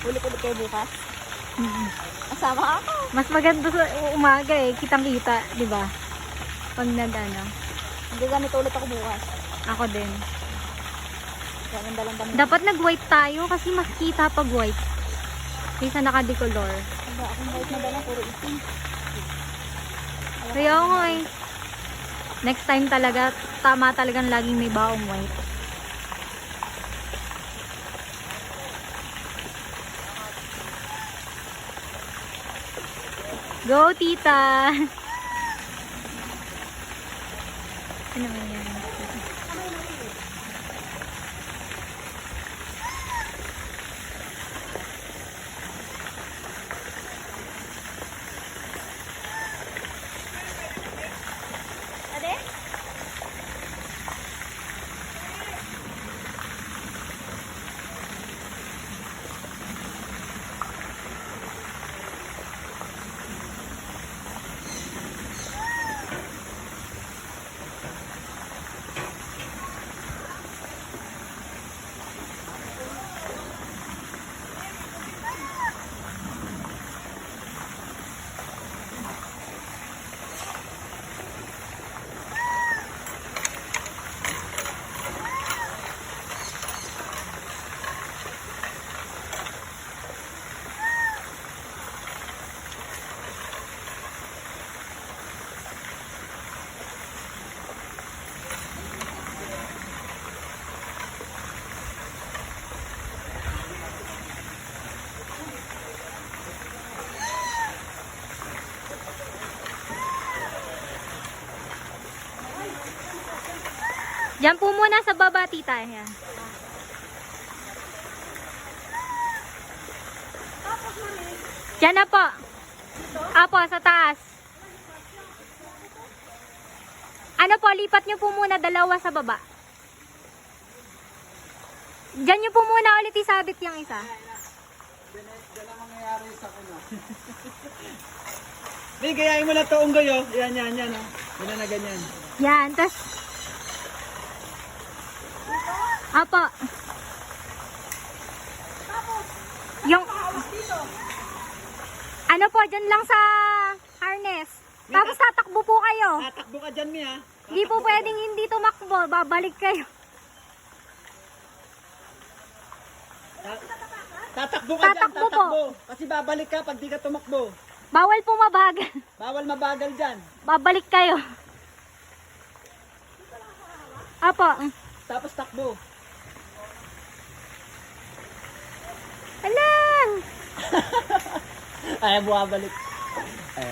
Ulit-ulit kayo bukas? Kasama ako. Mas maganda sa umaga eh. Kitang-kita, di ba? Pag nag-ano. Gagamit ulit ako bukas. Ako din. Gaganda lang kami. Dapat nag-white tayo kasi makikita pag white. Kaysa naka-decolor. Wala akong white na dala, puro itim. Kaya nga eh. Next time talaga, tama talagang laging may baong white. Go, tita! Ano naman yan? Ade? Diyan po muna sa baba, tita. Yan. Diyan na po. Apo, sa taas. Ano po, lipat nyo po muna dalawa sa baba. Diyan nyo po muna ulit isabit yung isa. Diyan ang mangyayari sa kuno. Hindi, gayahin mo na ito unggoy, oh. Yan. Oh. Yan na ganyan. Yan, tas... Apo. Yung... Ano po, dyan lang sa harness. Tapos tatakbo po kayo. Tatakbo ka dyan, Mi, ha? Hindi po pwedeng hindi tumakbo. Babalik kayo. Tatakbo ka dyan, Tatakbo po. tatakbo. Kasi babalik ka pag di ka tumakbo. Bawal po mabagal. Bawal mabagal dyan. Babalik kayo. Apo. Tapos takbo. Alang! Ay, buwabalik. Ay.